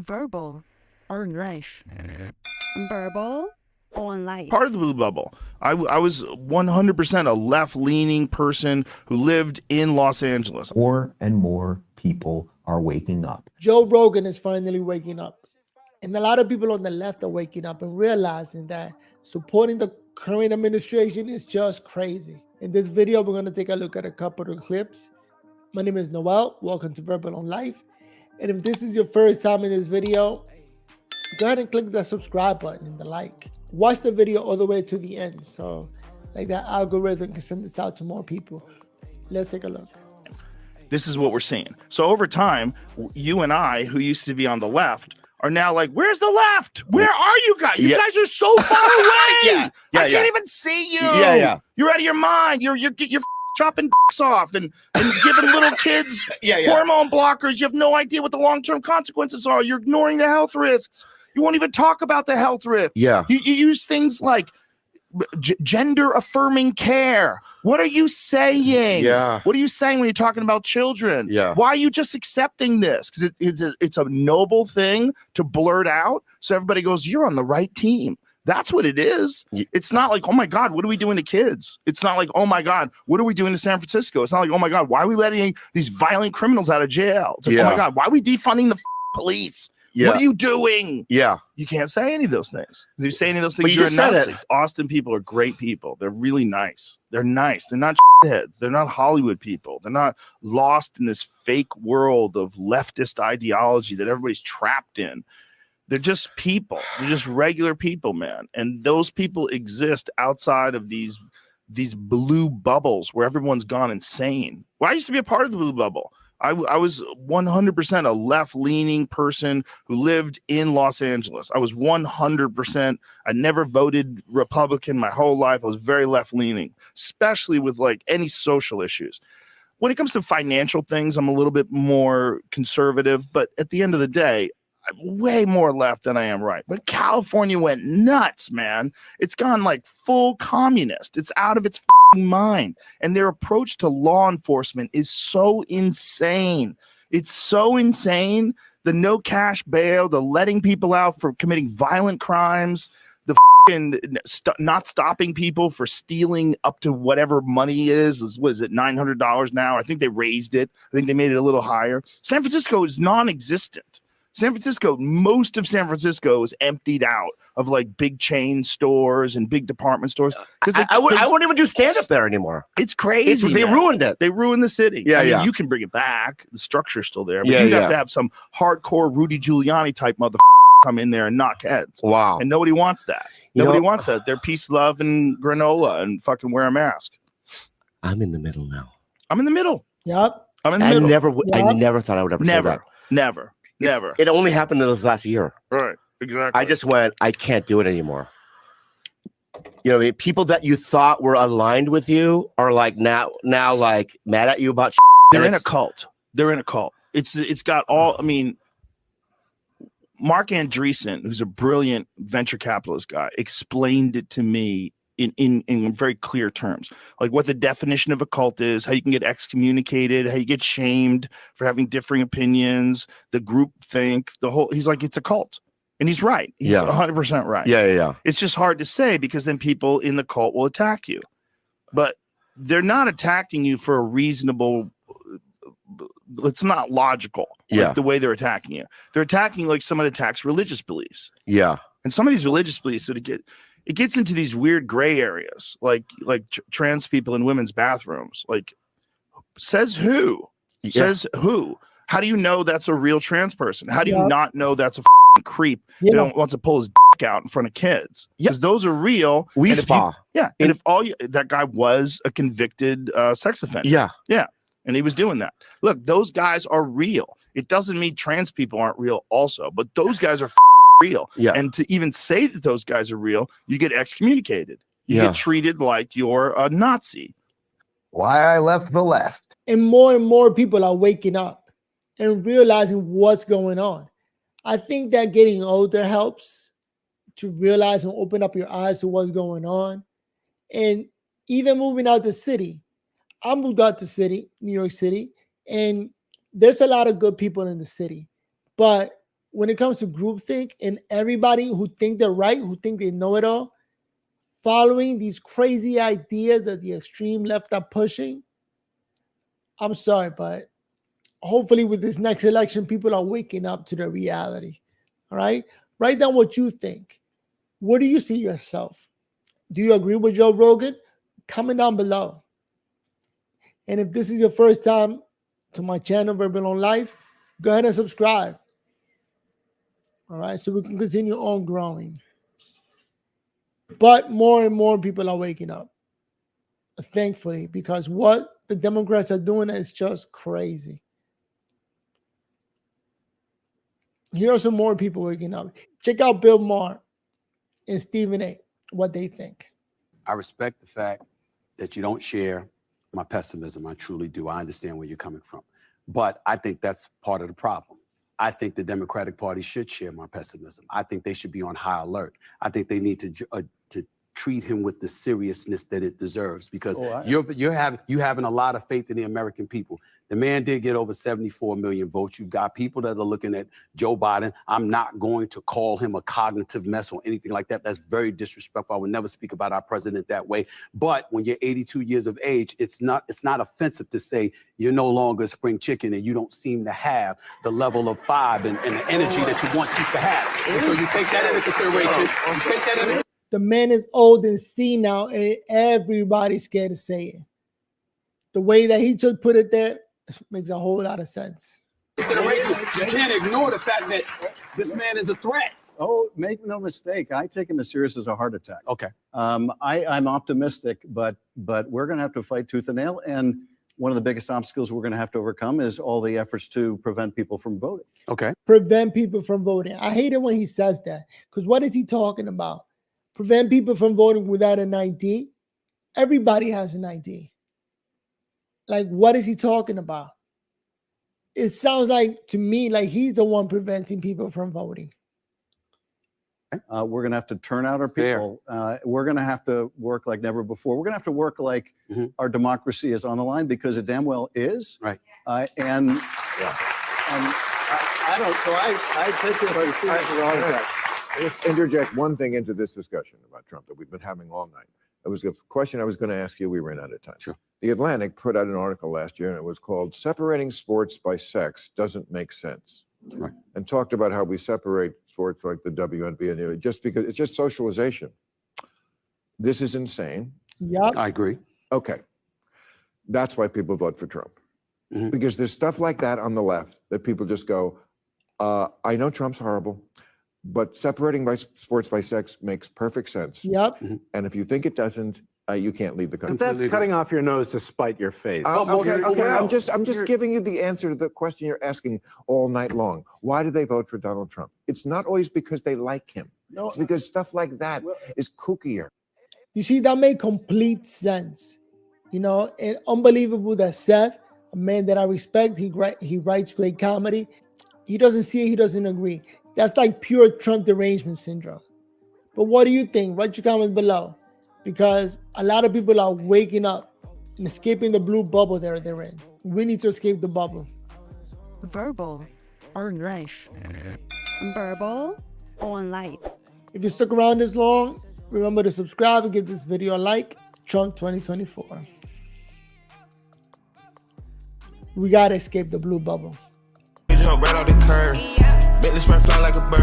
Verbal or life? Verbal or life? Part of the blue bubble. I was 100% a left-leaning person who lived in Los Angeles. More and more people are waking up. Joe Rogan is finally waking up. And a lot of people on the left are waking up and realizing that supporting the current administration is just crazy. In this video, we're going to take a look at a couple of clips. My name is Noel. Welcome to Verbal on Life. And if this is your first time in this video, go ahead and click the subscribe button and the like. Watch the video all the way to the end, so like that algorithm can send this out to more people. Let's take a look. This is what we're seeing. So over time, you and I, who used to be on the left, are now like, where's the left? Where are you guys? You guys are so far away. I can't even see you. You're out of your mind. You're chopping dicks off and giving little kids hormone blockers. You have no idea what the long-term consequences are. You're ignoring the health risks. You won't even talk about the health risks. You use things like gender-affirming care. What are you saying? What are you saying when you're talking about children? Why are you just accepting this? Because it's a noble thing to blurt out, so everybody goes, you're on the right team. That's what it is. It's not like, oh my God, what are we doing to kids? It's not like, oh my God, what are we doing to San Francisco? It's not like, oh my God, why are we letting these violent criminals out of jail? It's like, oh my God, why are we defunding the police? What are you doing? You can't say any of those things. If you say any of those things, you're a Nazi. Austin people are great people. They're really nice. They're nice. They're not heads. They're not Hollywood people. They're not lost in this fake world of leftist ideology that everybody's trapped in. They're just people. They're just regular people, man. And those people exist outside of these blue bubbles where everyone's gone insane. Well, I used to be a part of the blue bubble. I was 100% a left-leaning person who lived in Los Angeles. I was 100%. I never voted Republican my whole life. I was very left-leaning, especially with like any social issues. When it comes to financial things, I'm a little bit more conservative. But at the end of the day, I'm way more left than I am right. But California went nuts, man. It's gone like full communist. It's out of its mind. And their approach to law enforcement is so insane. It's so insane. The no cash bail, the letting people out for committing violent crimes, the not stopping people for stealing up to whatever money it is. What is it, $900 now? I think they raised it. I think they made it a little higher. San Francisco is non-existent. San Francisco, most of San Francisco is emptied out of like big chain stores and big department stores. Because I wouldn't even do stand up there anymore. It's crazy. They ruined it. They ruined the city. I mean, you can bring it back. The structure's still there. But you'd have to have some hardcore Rudy Giuliani type motherfucker come in there and knock heads. Wow. And nobody wants that. Nobody wants that. They're peace, love, and granola and fucking wear a mask. I'm in the middle now. I'm in the middle. Yep. I'm in the middle. I never thought I would ever say that. Never. It only happened in this last year. Right, exactly. I just went, I can't do it anymore. You know, I mean, people that you thought were aligned with you are like now like mad at you about. They're in a cult. They're in a cult. It's got all. I mean, Mark Andreessen, who's a brilliant venture capitalist guy, explained it to me in very clear terms, like what the definition of a cult is, how you can get excommunicated, how you get shamed for having differing opinions, the group think, the whole. He's like, it's a cult, and he's right. He's 100% right. It's just hard to say because then people in the cult will attack you, but they're not attacking you for a reasonable. It's not logical. Like the way they're attacking you. They're attacking like someone attacks religious beliefs. And some of these religious beliefs that it gets into these weird gray areas, like trans people in women's bathrooms. Like, says who? Says who? How do you know that's a real trans person? How do you not know that's a creep that don't want to pull his dick out in front of kids? Because those are real. We spa. And if that guy was a convicted sex offender. And he was doing that. Look, those guys are real. It doesn't mean trans people aren't real also, but those guys are real. And to even say that those guys are real, you get excommunicated. You get treated like you're a Nazi. Why I left the left. And more people are waking up and realizing what's going on. I think that getting older helps to realize and open up your eyes to what's going on. And even moving out the city. I moved out the city, New York City, and there's a lot of good people in the city. But when it comes to groupthink and everybody who think they're right, who think they know it all, following these crazy ideas that the extreme left are pushing, I'm sorry, but hopefully with this next election, people are waking up to the reality. All right? Write down what you think. Where do you see yourself? Do you agree with Joe Rogan? Comment down below. And if this is your first time to my channel, Verbal on Life, go ahead and subscribe. All right, so we can continue on growing. But more and more people are waking up, thankfully, because what the Democrats are doing is just crazy. Here are some more people waking up. Check out Bill Maher and Stephen A., what they think. I respect the fact that you don't share my pessimism. I truly do. I understand where you're coming from. But I think that's part of the problem. I think the Democratic Party should share my pessimism. I think they should be on high alert. I think they need to treat him with the seriousness that it deserves, because you having a lot of faith in the American people. The man did get over 74 million votes. You've got people that are looking at Joe Biden. I'm not going to call him a cognitive mess or anything like that. That's very disrespectful. I would never speak about our president that way. But when you're 82 years of age, it's not offensive to say you're no longer a spring chicken and you don't seem to have the level of vibe and the energy that you want you to have. And so you take that into consideration. The man is old and senile, and everybody's scared to say it. The way that he just put it there makes a whole lot of sense. You can't ignore the fact that this man is a threat. Oh, make no mistake. I take him as serious as a heart attack. Okay. I'm optimistic, but we're going to have to fight tooth and nail. And one of the biggest obstacles we're going to have to overcome is all the efforts to prevent people from voting. Okay. Prevent people from voting. I hate it when he says that, because what is he talking about? Prevent people from voting without an ID? Everybody has an ID. Like, what is he talking about? It sounds like, to me, like he's the one preventing people from voting. We're going to have to turn out our people. We're going to have to work like never before. We're going to have to work like our democracy is on the line, because it damn well is. Right. I don't. So I take this as serious as a heart attack. Let's interject one thing into this discussion about Trump that we've been having all night. It was a question I was going to ask you. We ran out of time. Sure. The Atlantic put out an article last year, and it was called "Separating Sports by Sex Doesn't Make Sense," Right. and talked about how we separate sports like the WNBA and just because it's just socialization. This is insane. Yep. I agree. Okay. That's why people vote for Trump. Because there's stuff like that on the left that people just go, I know Trump's horrible, but separating by sports by sex makes perfect sense. Yep. And if you think it doesn't, you can't leave the country. That's cutting off your nose to spite your face. Okay. I'm just giving you the answer to the question you're asking all night long. Why do they vote for Donald Trump? It's not always because they like him. No, it's because stuff like that is kookier. You see, that made complete sense. You know, and unbelievable that Seth, a man that I respect, he writes great comedy. He doesn't see it, he doesn't agree. That's like pure Trump derangement syndrome. But what do you think? Write your comments below, because a lot of people are waking up and escaping the blue bubble they're in. We need to escape the bubble. Verbal on Life. Verbal on Life. If you stuck around this long, remember to subscribe and give this video a like. Trump 2024. We gotta escape the blue bubble. Jump right off the curb. Make this man fly like a bird.